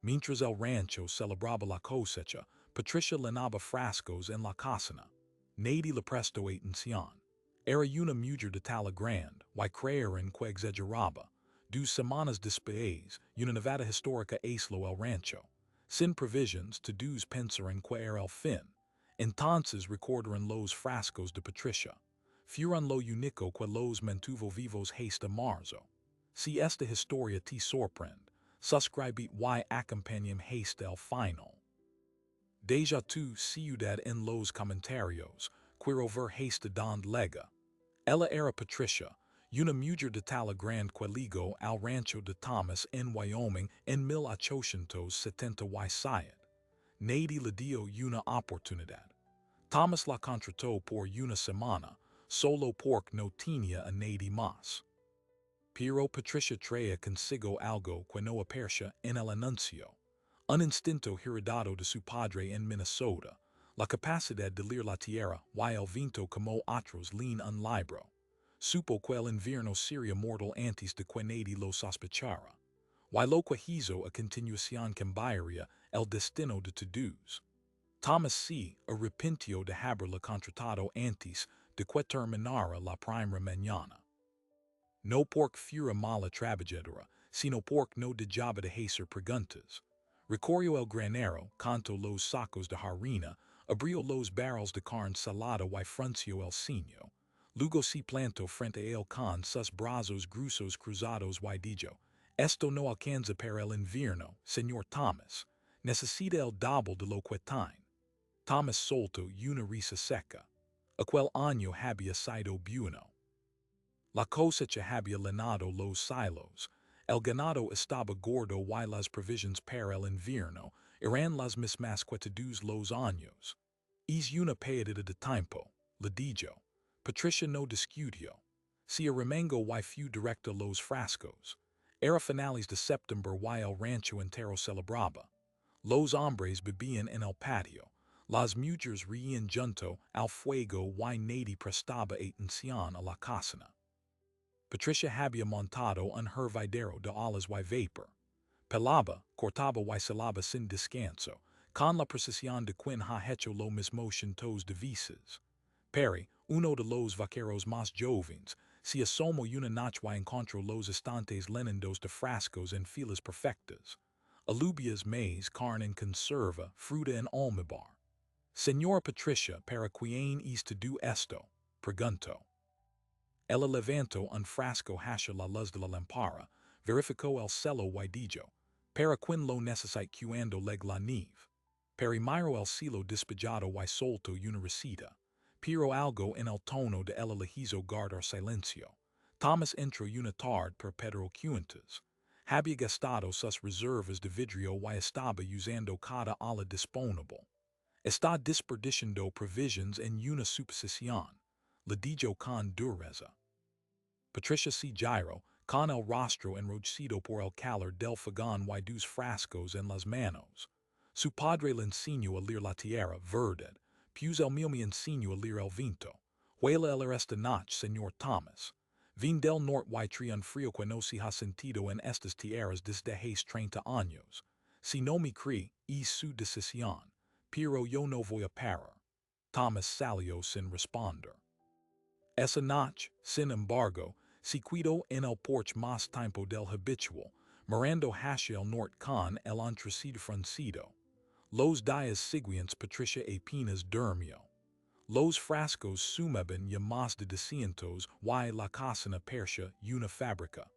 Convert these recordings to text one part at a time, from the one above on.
mientras el Rancho celebraba la cosecha, Patricia llenaba frascos en la cocina. Nadie le prestó atención. Era una mujer de talla grande, y creyeron que exageraba. 2 semanas después, una nevada histórica aisló el rancho. Sin provisions, todos pensaron que era el fin. Entonces recordaron los frascos de Patricia. Fueron lo único que los mantuvo vivos hasta marzo. Si esta historia te sorprende, suscribe y acompáñame hasta el final. Deja tu ciudad en los comentarios, quiero ver hasta donde llega. Ella era Patricia, una mujer de talla grande que ligó al rancho de Thomas en Wyoming en 1877. Nadie le dio una oportunidad. Thomas la contrató por una semana, solo porque no tenía a nadie más. Pero Patricia traía consigo algo que no aparecía en el anuncio. Un instinto heredado de su padre en Minnesota, la capacidad de leer la tierra y el viento como otros leen un libro. Supo que el invierno sería mortal antes de que nadie lo sospechara. Y lo que hizo a continuación cambiaría el destino de todos. Thomas se arrepintió de haberla contratado antes de que terminara la primera mañana. No porque fuera mala trabajadora, sino porque no dejaba de hacer preguntas. Recorrió el granero, contó los sacos de harina, abrió los barrels de carne salada y frunció el ceño. Luego se plantó frente a él con sus brazos gruesos cruzados y dijo, «Esto no alcanza para el invierno, señor Thomas. Necesita el doble de lo que tiene». Thomas soltó una risa seca. Aquel año había sido bueno. La cosecha había llenado los silos. El ganado estaba gordo y las provisiones para el invierno eran las mismas que todos los años. Es una pérdida de tiempo, le dijo. Patricia no discutió. Se arremangó y fue directo a los frascos. Era finales de septiembre y el rancho entero celebraba. Los hombres bebían en el patio. Las mujeres reían junto al fuego y nadie prestaba atención a la cocina. Patricia había montado un hervidero de alas y vapor. Pelaba, cortaba y salaba sin descanso, con la precisión de quien ha hecho lo mismo cientos de veces. Perry, uno de los vaqueros más jóvenes, se asomó una noche y encontró los estantes llenos de frascos en filas perfectas. Alubias, maíz, carne en conserva, fruta en almíbar. Señora Patricia, ¿para quién es todo esto?, preguntó. Ella levantó un frasco hacia la luz de la lámpara, verificó el cielo y dijo, «Para quien lo necesite cuando llegue la nieve». Perry miró el cielo despejado y soltó una risita. Pero algo en el tono de ella le hizo guardar silencio. Thomas entró una tarde per Pedro Cuentas. Había gastado sus reservas de vidrio y estaba usando cada ala disponible. Está desperdiciando provisions en una suposición, le dijo con dureza. Patricia se giró, con el rostro enrojecido por el calor del fogón y dos frascos en las manos. Su padre le enseñó a leer la tierra, verdad, pues el mío me enseñó a leer el viento. Huela el esta noche, señor Thomas. Vin del norte y trae un frío que no se ha sentido en estas tierras desde hace 30 años. Si no me cree, es su decisión, pero yo no voy a parar. Thomas salió sin responder. Esa noche, sin embargo, se quedó en el porche más tiempo del habitual, mirando hacia el norte con el entrecedo fruncido. Los días siguientes Patricia apenas durmió. Los frascos sumaban ya más de 200 y la cocina parecía una fábrica.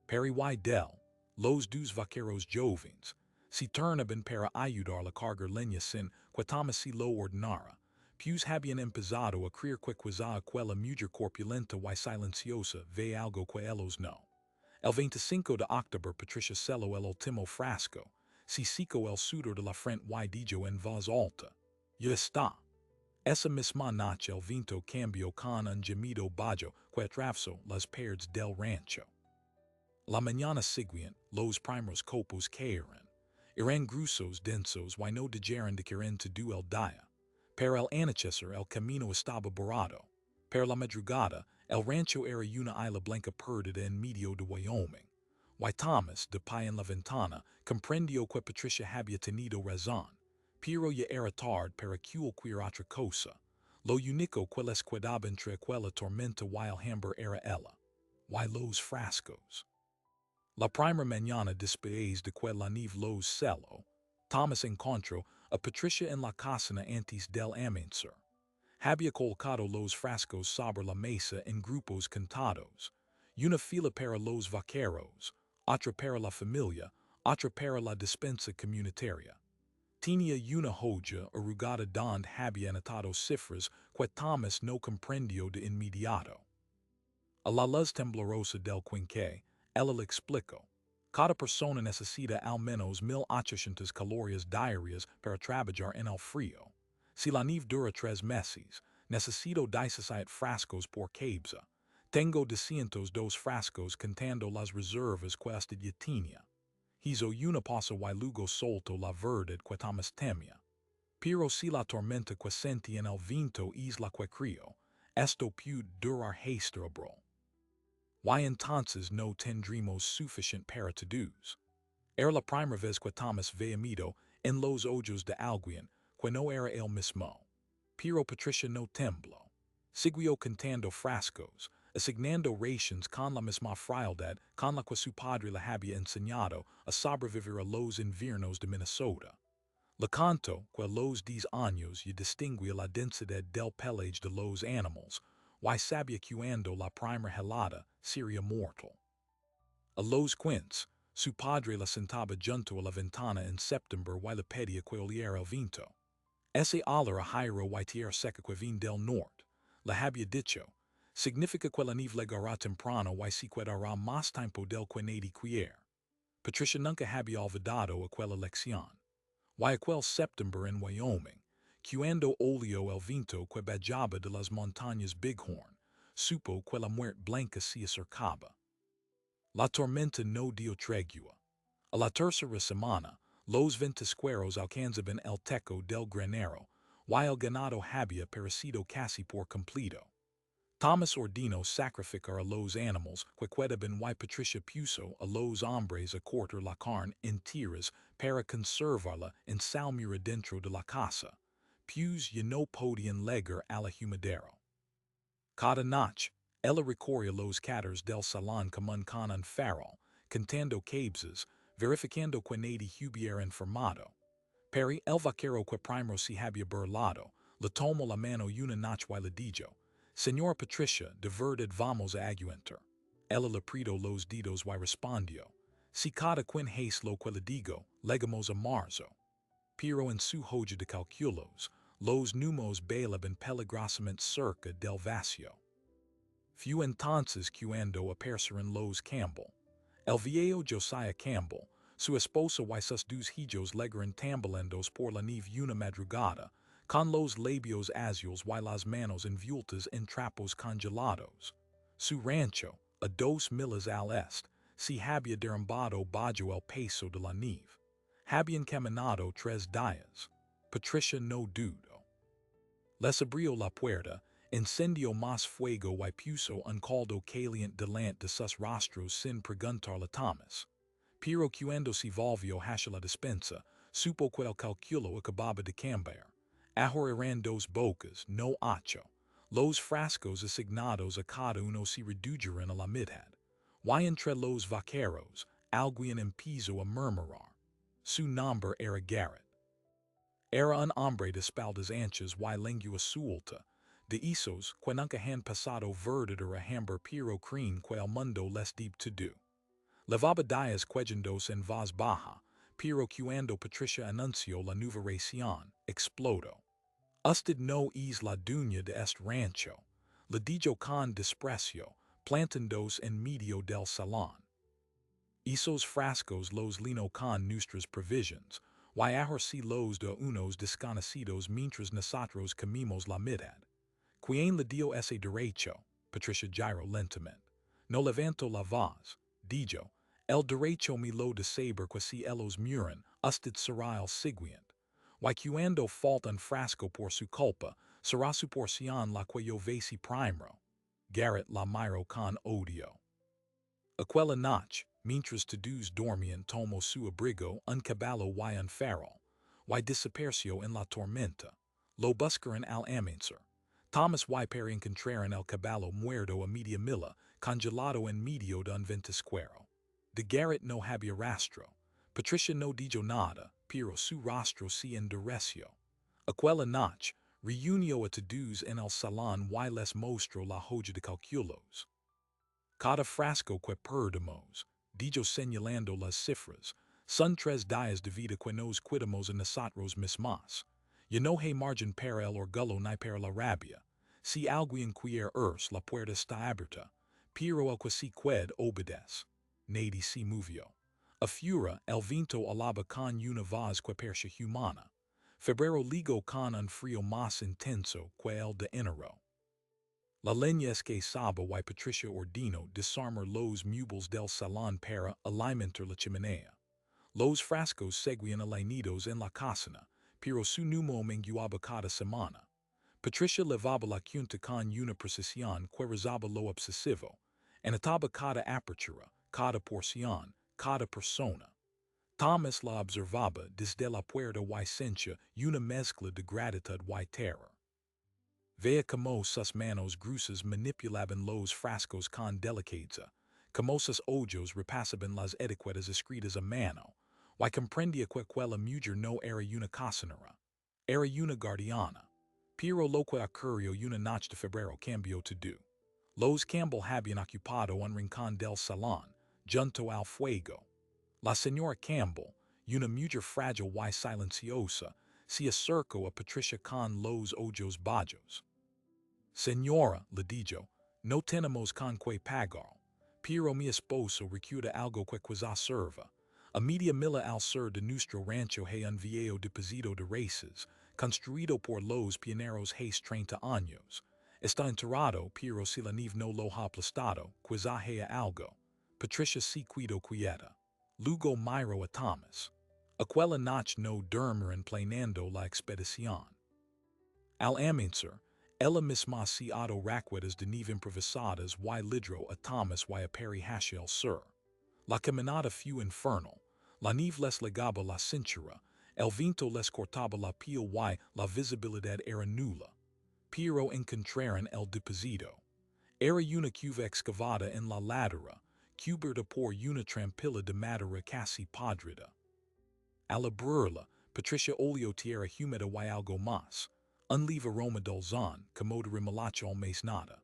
Perry y Del, los dos vaqueros jóvenes, se turnaban para ayudarla a cargar leña sin que Thomas se lo ordenara. Pues habían empezado a creer que quizá aquella mujer corpulenta y silenciosa ve algo que ellos no. El 25 de octubre Patricia celó el último frasco, se secó el sudor de la frente y dijo en voz alta, «Ya está». Esa misma noche el viento cambió con un gemido bajo que atravesó las paredes del rancho. La mañana siguiente, los primeros copos cayeron. Eran gruesos, densos y no dejaron de caer todo el día. Para el anochecer el camino estaba borrado. Para la madrugada, el rancho era una isla blanca perdida en medio de Wyoming. Why Thomas, de Pie en la Ventana, comprendio que Patricia había tenido razón. Pero ya era tarde para cualquier otra cosa. Lo único que les quedaba entre aquella tormenta y el hambre era ella. Why los frascos. La primera mañana después de que la nieve los celó, Thomas encontró a Patricia en la cocina antes del amanecer. Había colocado los frascos sobre la mesa en grupos contados. Una fila para los vaqueros, otra para la familia, otra para la despensa comunitaria. Tenía una hoja arrugada donde había anotado cifras que Thomas no comprendió de inmediato. A la luz temblorosa del quinqué, ella le explicó. Cada persona necesita al menos 1800 calorías diarias para trabajar en el frío. Si la nieve dura 3 meses, necesito 17 frascos por cabeza. Tengo 202 frascos contando las reservas que usted ya tenía. Hizo una pausa y luego soltó la verdad que Thomas temía. Pero si la tormenta que sentí en el viento es la que creo, esto puede durar hasta abril. Why entonces no tendremos suficient para todos? Era la primera vez que Thomas veía miedo en los ojos de alguien que no era él mismo. Pero Patricia no tembló. Siguió contando frascos, asignando rations con la misma frialdad con la que su padre le había enseñado a sobrevivir a los inviernos de Minnesota. Le contó que a los 10 años ya distinguía la densidad del pelage de los animales, y sabía cuando la primera helada sería mortal. A los 15, su padre la sentaba junto a la ventana en septiembre y le pedía que oliera el viento. Ese oler a Jairo y tierra seca que vin del norte, le había dicho, significa que la nieve llegará temprano y se quedará más tiempo del que nadie quiere. Patricia nunca había olvidado aquella lección. Y aquel septiembre en Wyoming, cuando olió el viento que bajaba de las montañas Bighorn, supo que la muerte blanca se acercaba. La tormenta no dio tregua. A la tercera semana, los ventisqueros alcanzaban el techo del granero, y el ganado había perecido casi por completo. Thomas ordenó sacrificar a los animales que quedaban y Patricia puso a los hombres a cortar la carne en tiras para conservarla en salmuera dentro de la casa, pues ya no podían llegar a la humedero. Cada noche, ella recorría los catters del salón común con un farol, contando cabezas, verificando que nadie hubiera enfermado. Perry, el vaquero que primero se había burlado, le tomó la mano una noche y le dijo, Señora Patricia, de verdad vamos a aguantar. Ella le apretó los dedos y respondió, si cada quien hace lo que le digo, llegamos a marzo. Pero en su hoja de cálculos, los números bailaban peligrosamente cerca del vacío. Fue entonces cuando aparecieron los Campbell. El viejo Josiah Campbell, su esposa y sus 2 hijos llegaron tambaleando por la nieve una madrugada, con los labios azules y las manos envueltas en trapos congelados. Su rancho, a 2 millas al este, se había derrumbado bajo el peso de la nieve. Habían caminado 3 días. Patricia no dudó. Les abrió la puerta, encendió más fuego y puso un caldo caliente delante de sus rostros sin preguntarle a Thomas. Pero cuando se volvió hacia la despensa, supo que el cálculo acababa de cambiar. Ahora eran 2 bocas, no 8. Los frascos asignados a cada uno se redujeron a la mitad. Y entre los vaqueros, alguien empezó a murmurar. Su nombre era Garrett. Era un hombre de espaldas anchas y lengua suelta, de esos que nunca han pasado verdadera hambre pero creen que el mundo les debe todo. Levaba días quejándose en voz baja, pero cuando Patricia anunció la nueva ración, explotó. Usted no es la dueña de este rancho, le dijo con desprecio, plantándose en medio del salón. Esos frascos los lino con nuestras provisions, y ahora si los de unos desconocidos mientras nosotros comimos la mitad. ¿Quién le dio ese derecho? Patricia giró lentamente. No levantó la voz, dijo, el derecho me lo de saber que si ellos mueren, usted será el siguiente. Y cuando falta un frasco por su culpa, será su porción la que yo vese primero. Garrett la miró con odio. Aquella noche, mientras todos dormían tomo su abrigo un caballo y un farol, y desapareció en la tormenta. Lo buscaron al amanecer. Thomas y Perry encontraron el caballo muerto a media milla, congelado en medio de un ventisquero. De Garrett no había rastro. Patricia no dijo nada, pero su rostro se endureció. Aquella noche, reunió a todos en el salón y les mostró la hoja de cálculos. Cada frasco que perdimos, dijo señalando las cifras, son 3 días de vida que nos cuidamos a nosotros mismos. Ya no hay margen para el orgullo ni para la rabia. Si alguien quiere la puerta está abierta, pero el que se qued obedece. Nadie se movió. Afuera, el viento alaba con una voz que parecía humana. Febrero ligó con un frío más intenso que el de enero. La leña escasaba y Patricia ordenó desarmar los muebles del salón para alimentar la chimenea. Los frascos seguían alineados en la cocina, pero su número menguaba cada semana. Patricia levaba la cuenta con una precisión que rozaba lo obsesivo, anotaba cada apertura, cada porción, cada persona. Thomas la observaba desde la puerta y sentía una mezcla de gratitud y terror. Veía como sus manos gruesas manipulaban los frascos con delicadeza, como sus ojos repasaban las etiquetas escritas a mano, y comprendía que aquella mujer no era una cocinera, era una guardiana. Pero lo que ocurrió una noche de febrero cambió todo. Los Campbell habían ocupado un rincón del salón, junto al fuego. La señora Campbell, una mujer frágil y silenciosa, se acercó a Patricia con los ojos bajos. Señora, le dijo, no tenemos con qué pagar, pero mi esposo recuerda algo que quizá sirva. A media milla al sur de nuestro rancho hay un viejo depósito de raíces, construido por los pioneros hace 30 años. Está enterrado, pero si la nieve no lo ha aplastado, quizá haya algo. Patricia se quedó quieta. Luego miró a Thomas. Aquella noche no durmieron planeando la expedición. Al amanecer, ella misma se ató raquetas de nieve improvisadas y lidró a Thomas y a Perry hacia el sur. La caminata fue infernal. La nieve les legaba la cintura, el viento les cortaba la piel y la visibilidad era nula. Pero encontraron el depósito. Era una cuva excavada en la ladera, cubierta por una trampilla de madera casi podrida. Al abrirla, Patricia olió tierra húmeda y algo más. Un leve aroma dulzón, como de remolacha almacenada.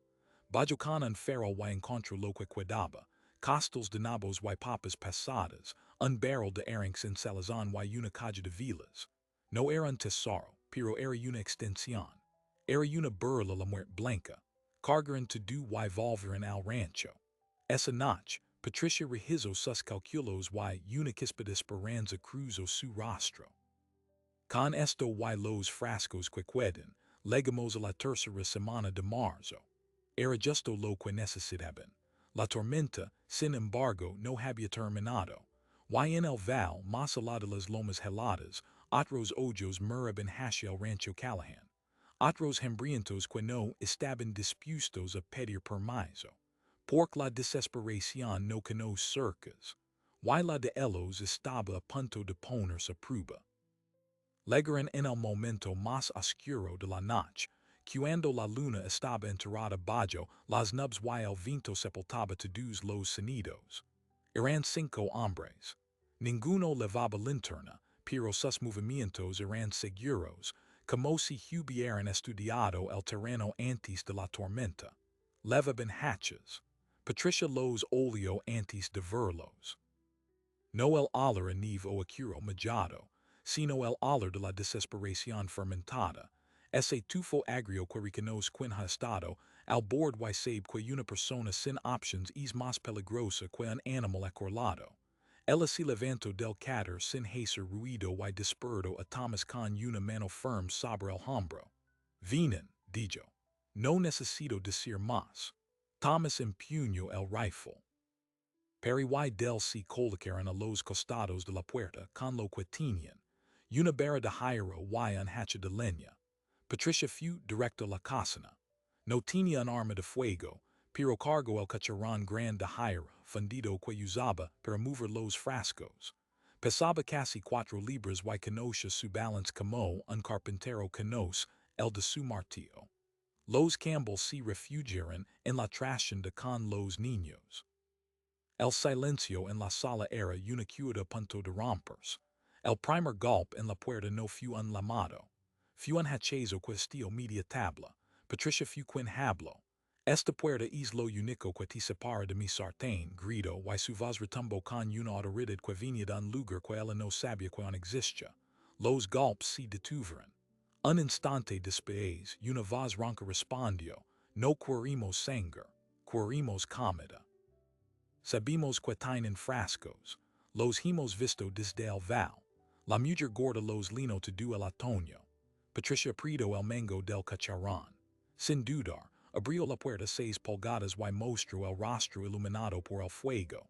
Bajo con un farol y encontró lo que quedaba. Costals de nabos y papas pasadas, un barrel de arenques en salazón y una caja de vilas. No era un tesoro, pero era una extensión. Era una burla la muerte blanca. Cargaron todo y volvieron al rancho. Esa noche, Patricia rehizo sus calculos y una chispa de esperanza cruzó su rostro. Con esto y los frascos que quedan, llegamos a la tercera semana de marzo. Era justo lo que necesitaban. La tormenta, sin embargo, no había terminado. Y en el val, más allá de las lomas heladas, otros ojos miraban hacia el rancho Callahan. Otros hambrientos que no estaban dispuestos a pedir permiso. Porque la desesperación no conoce cercas. Y la de ellos estaba a punto de ponerse a prueba. Llegaron en el momento más oscuro de la noche, cuando la luna estaba enterrada bajo las nubes y el viento sepultaba todos los sonidos. Eran 5 hombres. Ninguno levaba linterna, pero sus movimientos eran seguros, como si hubieran estudiado el terreno antes de la tormenta. Levaban hachas. Patricia los olió antes de verlos. No el olor a nieve o acuro majado, sino el olor de la desesperación fermentada, ese tufo agrio que reconoce quien ha estado al bord y sabe que una persona sin options es más peligrosa que un animal acorralado. Ella se levantó del cadáver sin hacer ruido y despertó a Thomas con una mano firme sobre el hombro. Vienen, dijo. No necesito decir más. Thomas empuñó el rifle. Perry y Del se colocaron a los costados de la puerta con lo que tenían, una barra de hierro y un hacha de leña. Patricia fue directo a la cocina. No tenía un arma de fuego, pero cargó el cacharrón grande de hierro, fundido que usaba para mover los frascos. Pesaba casi 4 libras y conoce su balance como un carpintero conoce el de su martillo. Los Campbell se refugiaron en la trastienda con los niños. El silencio en la sala era una cuida a punto de romperse. El primer golpe en la puerta no fue un llamado. Fue un hachazo que media tabla. Patricia fue quien habló. Esta puerta es lo único que te separa de mi sartén, gritó, y su voz retumbó con una autoridad que venía de un lugar que ella no sabía que aún existía. Los golpes se detuvieron. Un instante después, una voz ronca respondió, no queremos sangre, queremos comida. Sabemos que tienen frascos. Los hemos visto desde el val. La mujer gorda los lino to do el otoño. Patricia aprieto el mango del cacharrón. Sin dudar, abrió la puerta 6 pulgadas y mostró el rostro iluminado por el fuego.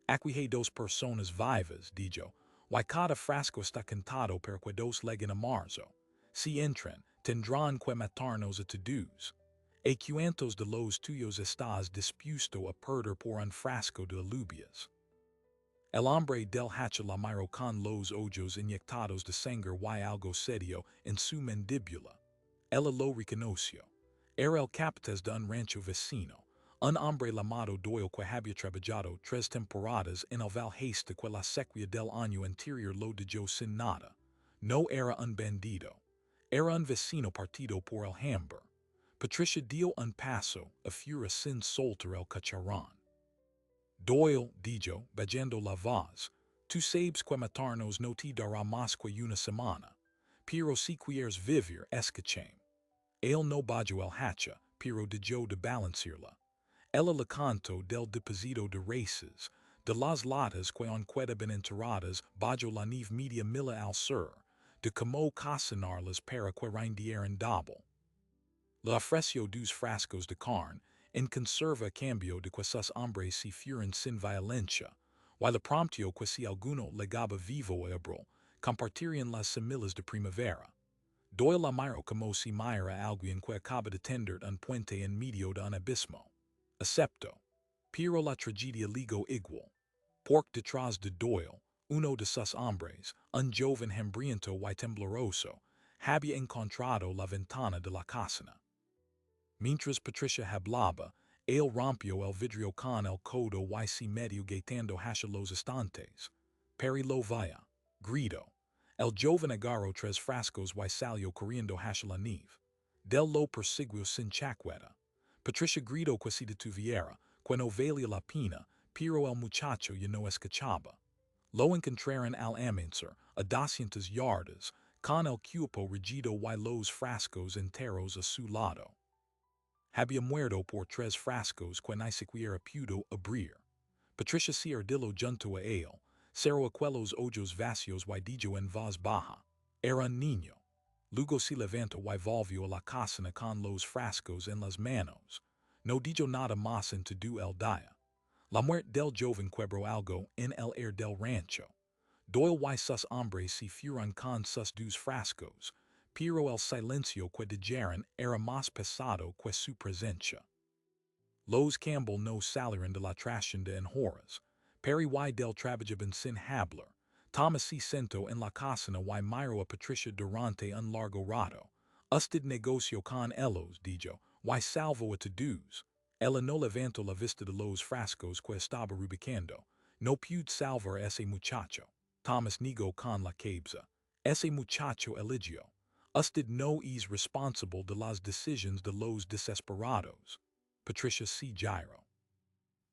Aquí hay 2 personas vivas, dijo, y cada frasco está cantado para que 2 leguen a marzo. Si entran, tendrán que matarnos a todos. E cuantos de los tuyos estás dispuesto a perder por un frasco de alubias. El hombre del hacha la miró con los ojos inyectados de sangre y algo serio en su mandíbula. Ella lo reconoció. Era el capataz de un rancho vecino, un hombre llamado Doyle que había trabajado 3 temporadas en el Val Hasta que la sequía del año anterior lo dejó sin nada. No era un bandido. Era un vecino partido por el hambre. Patricia dio un paso a fura sin soltar el cacharrón. Doyle, dijo, bajando la voz, tú sabes que matarnos no te dará más que una semana, pero si quieres vivir escúchame. Él no bajó el hacha, pero dejó de balancearla. Ella le contó del deposito de raíces, de las latas que aún quedaban enterradas bajo la nieve media milla al sur, de cómo cocinarlas para que rindieran doble. Le ofreció 2 frascos de carne, en conserva a cambio de que sus hombres se fueran sin violencia, y le prometió que si alguno legaba vivo a Abril, compartirían las semillas de primavera. Doyle la miró como si mirara a alguien que acaba de tender un puente en medio de un abismo. Aceptó. Pero la tragedia ligó igual. Porque detrás de Doyle, uno de sus hombres, un joven hambriento y tembloroso, había encontrado la ventana de la cocina. Mientras Patricia hablaba, él rompió el vidrio con el codo y se metió gritando hacia los estantes. Perry lo vaya, gritó. El joven agarró 3 frascos y salió corriendo hacia la nieve. Del lo persiguió sin chaqueta. Patricia gritó que se detuviera, que no valía la pena, pero el muchacho ya no escuchaba. Lo encontraron al amanecer, a 200 yardas, con el cuerpo rígido y los frascos enteros a su lado. Había muerto por 3 frascos que ni siquiera pudo abrir. Patricia se ardillo junto a él, cerró aquellos ojos vacíos y dijo en voz baja. Era un niño. Luego se levantó y volvió a la cocina con los frascos en las manos. No dijo nada más en todo el día. La muerte del joven quebró algo en el aire del rancho. Doyle y sus hombres se fueron con sus 2 frascos, pero el silencio que dejaron era más pesado que su presencia. Los Campbell no salieron de la trastienda en horas. Perry y del trabajaban sin hablar. Thomas se sentó en la cocina y miró a Patricia durante un largo rato. Usted negoció con ellos, dijo, y salvó a todos. Ella no levantó la vista de los frascos que estaba rubicando. No pude salvar a ese muchacho. Thomas negó con la cabeza. Ese muchacho eligió. Usted no es responsable de las decisiones de los desesperados. Patricia se giró.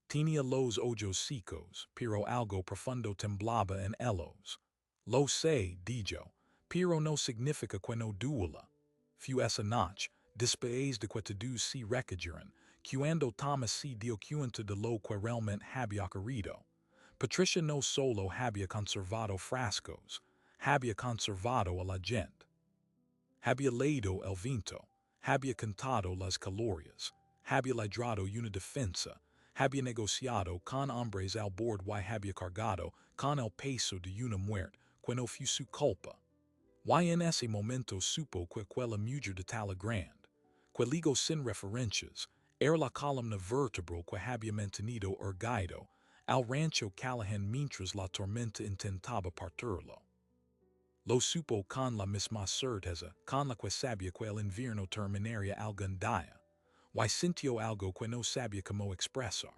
Tenía los ojos secos, pero algo profundo temblaba en ellos. Lo sé, dijo, pero no significa que no duela. Fue esa noche, después de que todos se recayeron, cuando Thomas se dio cuenta de lo que realmente había ocurrido. Patricia no solo había conservado frascos, había conservado a la gente. Había leído el viento, había contado las calorías, había librado una defensa, había negociado con hombres al bord y había cargado con el peso de una muerte que no fue su culpa. Y en ese momento supo que aquella mujer de talla grande, que ligó sin referencias, era la columna vertebral que había mantenido erguido Al Rancho Callahan mientras la tormenta intentaba partirlo. Lo supo con la misma certeza, con la que sabía que el invierno terminaría algún día. Y sintió algo que no sabía cómo expresar.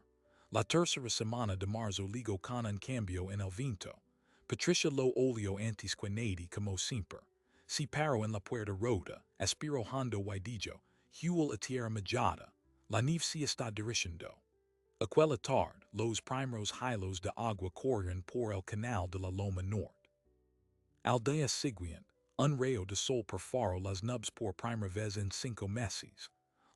La tercera semana de marzo ligo con un cambio en el viento. Patricia lo olio antes que nadie como siempre. Si paró en la puerta rota, aspiró hondo y dijo, Huel a tierra mojada. La nieve se está derritiendo. Aquella tarde, los primeros hilos de agua corrían por el canal de la Loma Norte. Al día siguiente, un rayo de sol perfaro las nubes por primera vez en 5 meses.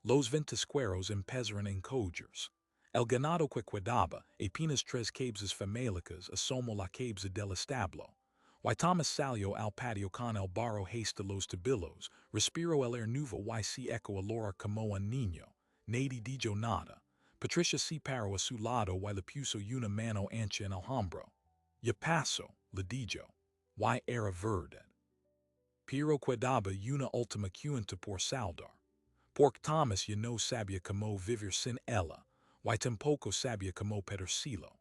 Los ventisqueros empezaron en collarse. El ganado que quedaba, apenas 3 cabezas famélicas asomó la cabeza del establo. Y Thomas salió al patio con el barro hasta los tobillos, respiró el aire nuevo y se echó a llorar como un niño. Nadie dijo nada. Patricia se paró a su lado y le puso una mano ancha en el hombro. Ya paso, le dijo. Y era verdad. Pero quedaba una última cuenta por saldar. Porque Thomas ya no sabía cómo vivir sin ella, y tampoco sabía cómo pedírselo.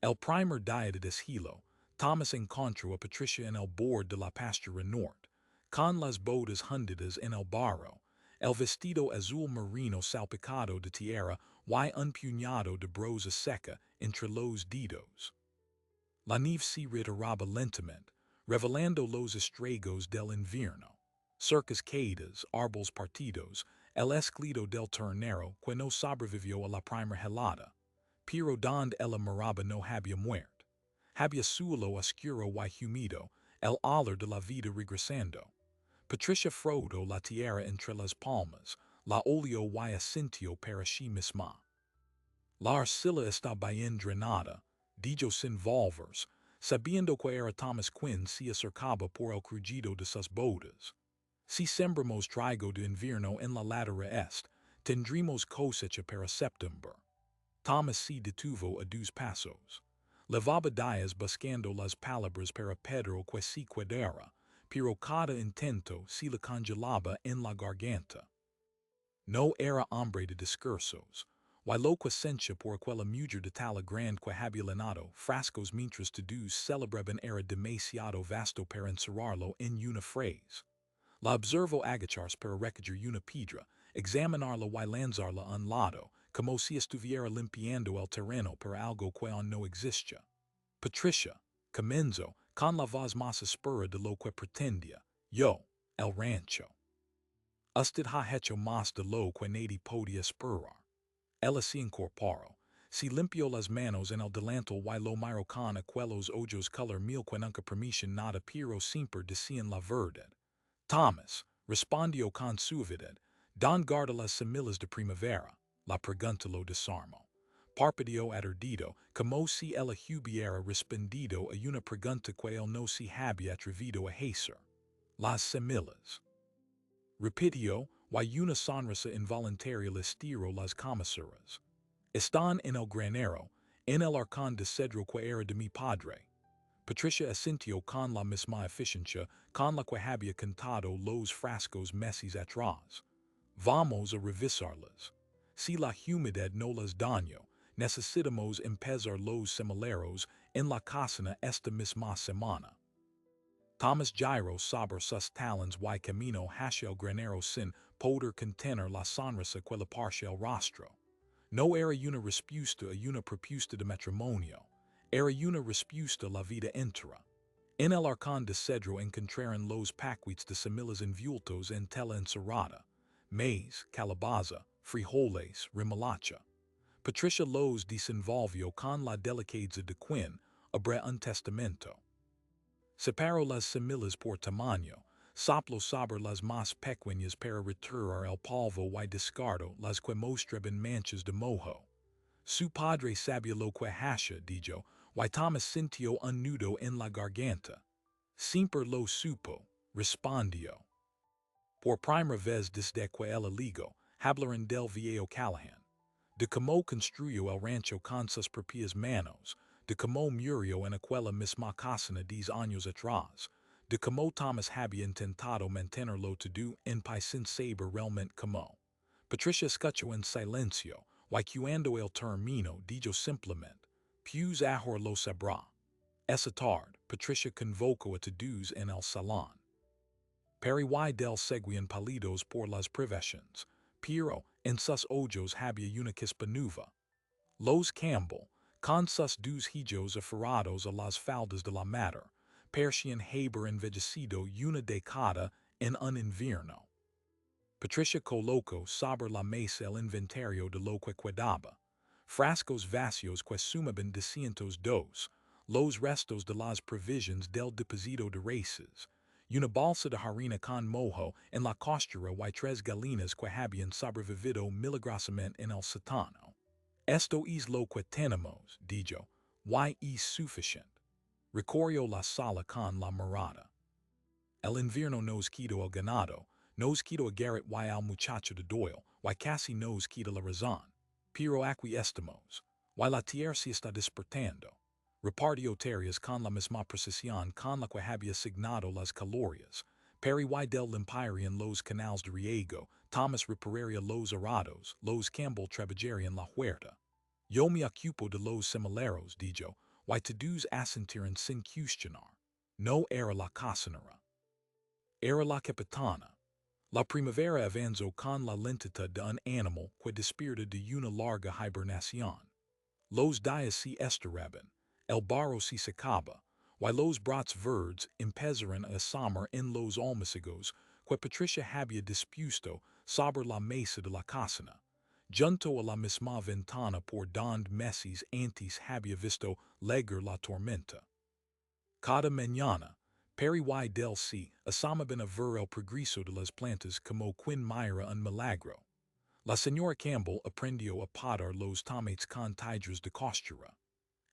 El primer día de deshilo, Thomas encontró a Patricia en el borde de la pastura norte, con las botas hundidas en el barro, el vestido azul marino salpicado de tierra y un puñado de brosa seca entre los dedos. La nieve se retiraba lentamente, revelando los estragos del invierno. Cercas caídas, árboles partidos, el esqueleto del ternero que no sobrevivió a la primera helada. Pero donde ella moraba no había muerto. Había suelo oscuro y húmedo, el olor de la vida regresando. Patricia frotó la tierra entre las palmas, la olió y asintió para sí misma. La arcilla está bien drenada, dijo sin volvers, sabiendo que era Thomas Quinn se acercaba por el crujido de sus botas. Si sembramos trigo de invierno en la ladera este, tendremos cosecha para septiembre. Thomas se detuvo a 2 pasos. Levaba días buscando las palabras para Pedro que se quedara, pero cada intento se le congelaba en la garganta. No era hombre de discursos. Y lo cosecha por aquella mujer de talla grande que había llenado frascos mientras todos celebraban era demasiado vasto para encerrarlo en una frase. La observó agacharse para recoger una piedra, examinarla y lanzarla a un lado, como si estuviera limpiando el terreno para algo que aún no existe. Patricia, comenzó, con la voz más áspera de lo que pretendía, yo, el rancho. Usted ha hecho más de lo que nadie podía esperar. Ella se incorporó, se limpió las manos en el delantal y lo miró con aquellos ojos color miel que nunca permiten nada pero siempre decían la verdad. Thomas, respondió con suavidad, don guarda las semillas de primavera, la pregunta lo desarmó. Parpadeó aturdido, como si ella hubiera respondido a una pregunta que él no se había atrevido a hacer. Las semillas. Repitió, y una sonrisa involuntaria le estiró las comisuras. Están en el granero, en el arcón de cedro que era de mi padre. Patricia asintió con la misma eficiencia con la que había cantado los frascos meses atrás. Vamos a revisarlas. Si la humedad no las dañó, necesitamos empezar los semileros en la cocina esta misma semana. Thomas giró sobre sus talons y camino hacia el granero sin poder contener la sonrisa que le parche el rostro. No era una respuesta a una propuesta de matrimonio, era una respuesta a la vida entera. En el arcón de cedro encontraron los paquetes de semillas envueltos en tela encerrada, maíz, calabaza, frijoles, remolacha. Patricia los desenvolvió con la delicadeza de quien abre un testamento. Separó las semillas por tamaño, sopló sobre las más pequeñas para retirar el polvo y descartó las que mostraban manchas de mojo. Su padre sabía lo que hacía, dijo, y Thomas sintió un nudo en la garganta. Siempre lo supo, respondió. Por primera vez desde que él ligó, hablaron del viejo Callahan. De cómo construyó el rancho con sus propias manos, de cómo murió en aquella misma cocina 10 años atrás, de cómo Thomas había intentado mantenerlo todo en pie sin saber realmente cómo. Patricia escuchó en silencio, y cuando el terminó dijo simplemente, Pews ahor lo sabra. Essa tarde, Patricia convoco a todos en el salón. Peri y del seguían palidos por las privaciones, pero en sus ojos había una chispa nueva. Los Campbell, con sus dos hijos aferrados a las faldas de la madre, parecían haber envejecido una década en un invierno. Patricia colocó sobre la mesa el inventario de lo que quedaba. Frascos vacíos que sumaban de dos, los restos de las provisiones del depósito de races, una bolsa de harina con mojo en la costura y tres gallinas que habían sobrevivido milagrosamente en el sótano. Esto es lo que tenemos, dijo, y es suficiente. Recorrió la sala con la mirada. El invierno nos quitó el ganado, nos quitó a Garrett y al muchacho de Doyle, y casi nos quita la razón. Pero aquí estamos, y la tierra se está despertando. Repartió tareas con la misma precisión con la que había asignado las calorías. Perry y del limpiarían los canales de riego, Thomas repararía los arados, los Campbell trabajarían la huerta. Yo me ocupo de los semileros, dijo, y todos asintieron sin cuestionar. No era la cocinera. Era la capitana. La primavera avanzó con la lentitud de un animal que despierta de una larga hibernación. Los días se estiraban, el barro se secaba, y los brots verdes empezaron a asomar en los almácigos que Patricia había dispuesto sobre la mesa de la cocina. Junto a la misma ventana por donde meses antes había visto llegar la tormenta. Cada mañana, Perry y del C asomaban a ver el progreso de las plantas como quien mira un milagro. La señora Campbell aprendió a podar los tomates con tijeras de costura.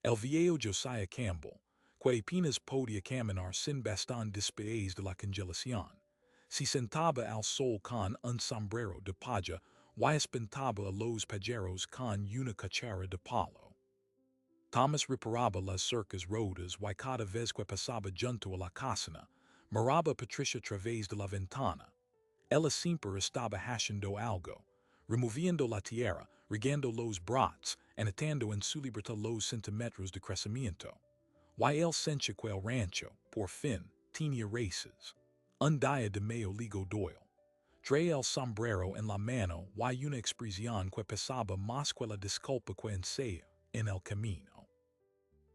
El viejo Josiah Campbell, que apenas podía caminar sin bastón después de la congelación, se sentaba al sol con un sombrero de paja y espantaba a los pajeros con una cuchara de palo. Thomas reparaba las cercas rotas y cada vez que pasaba junto a la cocina, miraba Patricia a través de la ventana. Ella siempre estaba haciendo algo, removiendo la tierra, regando los brots, anotando en su libreta los centímetros de crecimiento. Y él sentía que el rancho, por fin, tenía raíces. Un día de mayo ligo Doyle. Traía el sombrero en la mano y una expresión que pesaba más que la disculpa que ensaya en el camino.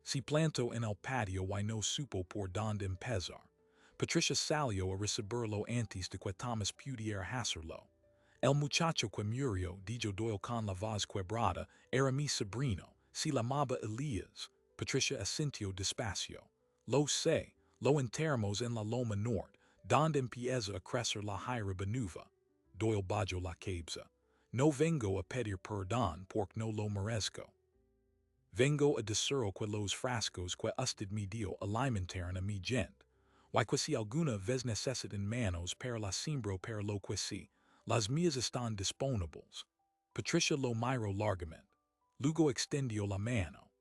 Se plantó en el patio y no supo por dónde empezar. Patricia salió a recibirlo antes de que Thomas pudiera hacerlo. El muchacho que murió, dijo Doyle con la voz quebrada, era mi sobrino, se llamaba Elías. Patricia asintió despacio. Lo sé, lo enterramos en la loma norte, donde empieza a crecer la hierba nueva. Doyle bajó la cabeza. No vengo a pedir perdón porque no lo merezco. Vengo a decir que los frascos que usted me dio alimentaron a mi gente, y que si alguna vez necesitan manos para la siembra para lo que si, las mías están disponibles. Patricia lo miró largamente. Luego extendió la mano.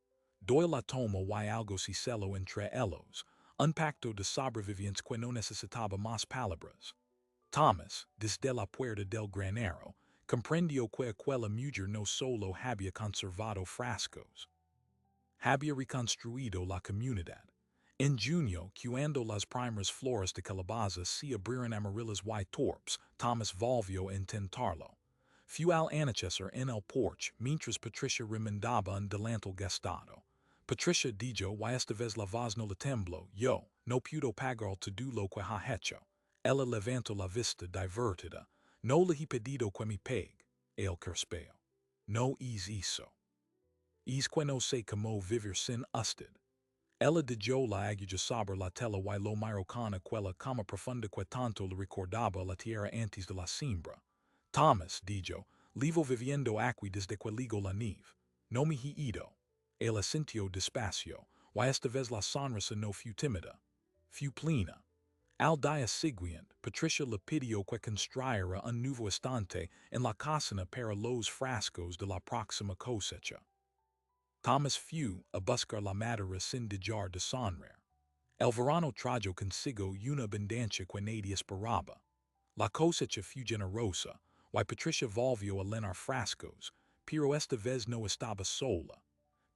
Doyle la tomó y algo se celó entre ellos, un pacto de sobrevivencia que no necesitaba más palabras. Thomas, desde la puerta del granero, comprendió que aquella mujer no solo había conservado frascos, había reconstruido la comunidad. En junio, cuando las primeras flores de calabaza se abrieron amarillas y torpes, Thomas volvió a intentarlo. Fue al anochecer en el porche mientras Patricia remendaba un delantal gastado. Patricia dijo y esta vez la voz no le tembló, yo no puedo pagar todo lo que ha hecho. Ella levantó la vista divertida. No le he pedido que me pague. El carspeo. No es eso. Es que no sé cómo vivir sin usted. Ella dejó la aguja sobre la tela y lo miró con aquella cama profunda que tanto le recordaba la tierra antes de la siembra. Thomas, dijo, vivo viviendo aquí desde que ligo la nieve. No me he ido. Él asintió despacio, y esta vez la sonrisa no fue tímida. Fue plena. Al día siguiente, Patricia le pidió que construyera un nuevo estante en la cocina para los frascos de la próxima cosecha. Thomas fue a buscar la madera sin dejar de sonreír. El verano trajo consigo una abundancia que nadie esperaba. La cosecha fue generosa, y Patricia volvió a llenar frascos, pero esta vez no estaba sola.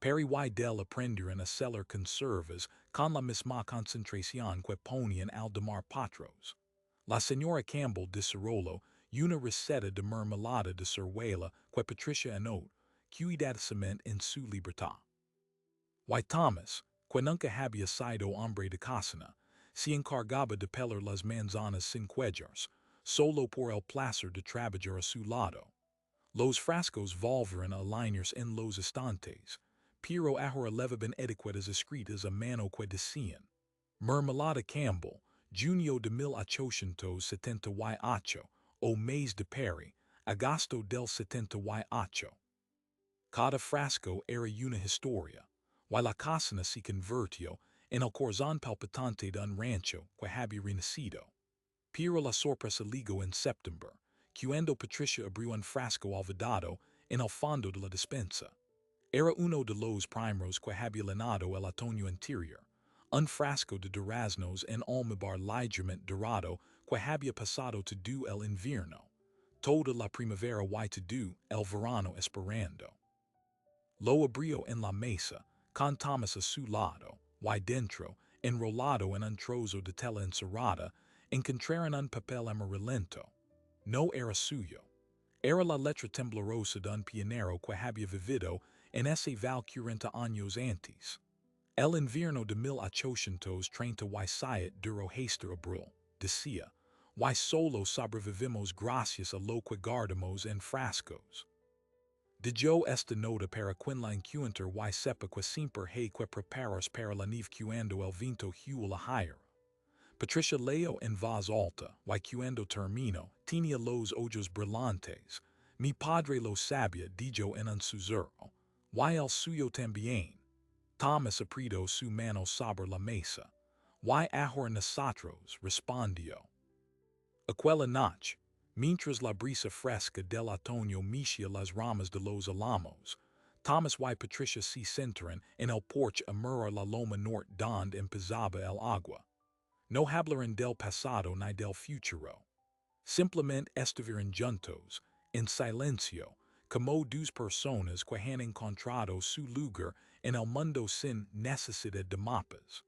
Peri y del aprender en hacer conservas con la misma concentración que ponían al demar patros. La señora Campbell de Cirolo, una receta de mermelada de ciruela que Patricia anot, cuidad cement en su libertad. Y Thomas, que nunca había sido hombre de cocina, se encargaba de pelar las manzanas sin cuellos, solo por el placer de trabajar a su lado. Los frascos volvieron a alinearse en los estantes, pero ahora levaban etiquetas escritas a mano que decían: Mermelada Campbell, junio de 1878, o mes de Peri, agosto del 78. Cada frasco era una historia, y la cocina se convirtió en el corazón palpitante de un rancho que había renacido. Pero la sorpresa llegó en septiembre, cuando Patricia abrió un frasco olvidado en el fondo de la despensa. Era uno de los primeros que había llenado el otoño anterior, un frasco de duraznos en almíbar ligeramente dorado que había pasado todo el invierno, toda la primavera y todo el verano esperando. Lo abrió en la mesa, con Thomas a su lado, y dentro, enrolado en un trozo de tela encerrada, encontraron un papel amarillento. No era suyo. Era la letra temblorosa de un pionero que había vivido en ese val 40 años antes. El invierno de 1837 duró hasta abril, decía, y solo sobrevivimos gracias a lo que guardamos en frascos. Dijo esta nota para quien la encuentre y sepa que siempre hay que preparas para la nieve cuando el viento hue la hierba. Patricia leyó en voz alta, y cuando terminó, tenía los ojos brillantes. Mi padre lo sabía, dijo en un susurro, y el suyo también. Thomas apretó su mano sobre la mesa. Y ahora nosotros, respondió. Aquella noche, mientras la brisa fresca del otoño mecía las ramas de los álamos, Thomas y Patricia se sentaron en el porche a mirar la loma norte donde empezaba el agua. No hablaron del pasado ni del futuro. Simplemente estuvieron juntos, en silencio, como dos personas que han encontrado su lugar en el mundo sin necesidad de mapas.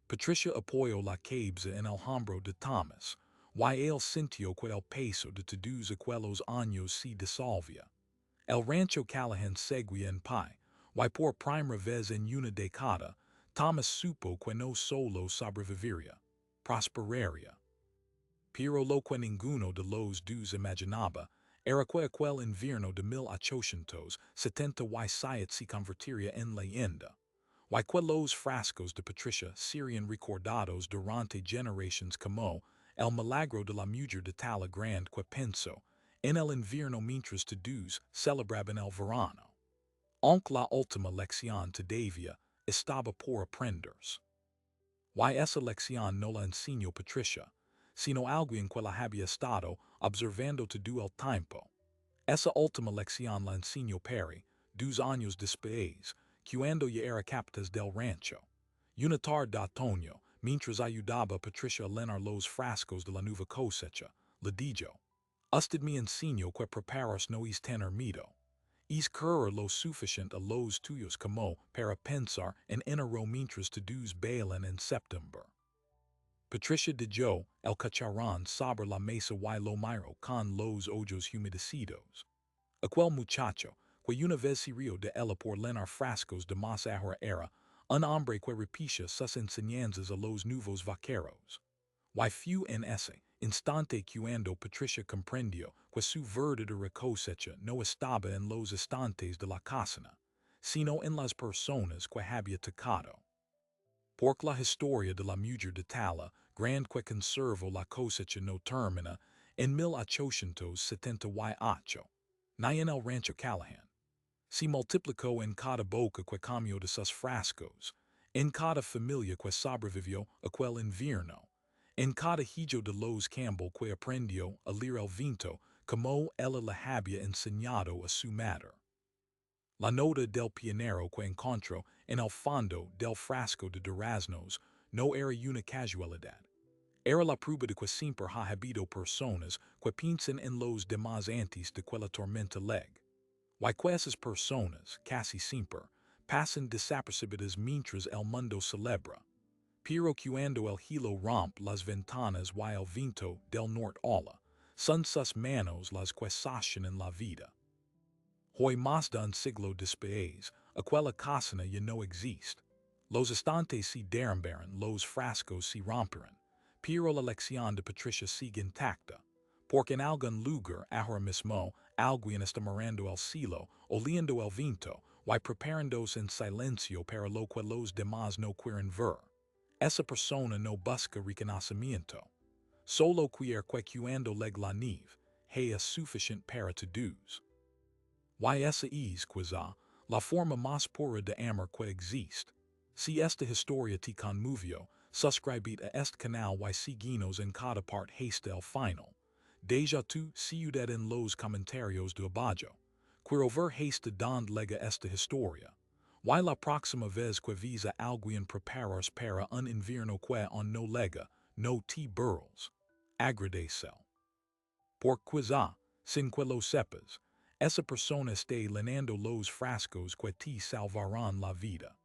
Patricia apoyó la cabeza en el hombro de Thomas, y él sintió que el peso de todos aquellos años se disolvía. El Rancho Callahan seguía en pie, y por primera vez en una década, Thomas supo que no solo sobreviviría, prosperaría. Pero lo que ninguno de los dos imaginaba era que aquel invierno de 1877 se convertiría en leyenda, y que los frascos de Patricia serían recordados durante generaciones como el milagro de la mujer de talla grande que pensó en el invierno mientras todos celebraban el verano. Aunque la última lección todavía estaba por aprenderse. Y esa lección no la enseñó Patricia, sino alguien que la había estado observando todo el tiempo. Esa última lección la enseñó Peri, 2 años después, cuando ya era capataz del rancho. Una tarde de otoño, mientras ayudaba a Patricia a llenar los frascos de la nueva cosecha, le dijo: Usted me enseñó que preparas no es tener miedo. Es querer lo suficiente a los tuyos como para pensar en enero mientras todos bailan en septiembre. Patricia dijo el cucharón sobre la mesa y lo miró con los ojos humedecidos. Aquel muchacho, que una vez se rió de ella por llenar frascos de más ahora era un hombre que repetía sus enseñanzas a los nuevos vaqueros. Y fue en ese instante cuando Patricia comprendió que su verdadera cosecha no estaba en los estantes de la cocina, sino en las personas que había tocado. Porque la historia de la mujer de talla grande que conservó la cosecha no termina en 1878, ni en el Rancho Callahan. Se multiplicó en cada boca que comió de sus frascos, en cada familia que sobrevivió aquel invierno, en cada hijo de los Campbell que aprendió a leer el viento como ella le había enseñado a su madre. La nota del pionero que encontró en el fondo del frasco de duraznos no era una casualidad. Era la prueba de que siempre ha habido personas que piensan en los demás antes de que la tormenta llegue. Y que esas personas, casi siempre, pasan desapercibidas mientras el mundo celebra. Pero cuando el hilo rompe las ventanas y el viento del norte ola, son sus manos las que sostienen en la vida. Hoy más de un siglo después, aquella casana ya no existe. Los estantes se derrumbaron, los frascos se rompieron, pero la lección de Patricia sigue intacta, porque en algún lugar ahora mismo alguien está mirando el cielo, oliendo el viento, y preparándose en silencio para lo que los demás no quieren ver. Esa persona no busca reconocimiento. Solo quiere que cuando llegue la nieve, haya suficiente para todos. Y esa es quizá la forma más pura de amor que existe. Si esta historia te conmovió, suscribid a este canal y síguenos en cada parte hasta el final. Deja tu ciudad en los comentarios de abajo. Quiero ver hasta donde llega esta historia. Y la próxima vez que visa alguien preparas para un invierno que on no lega, no te burles. Agradecel. Por quizá, sin que lo sepas, esa persona está llenando los frascos que te salvarán la vida.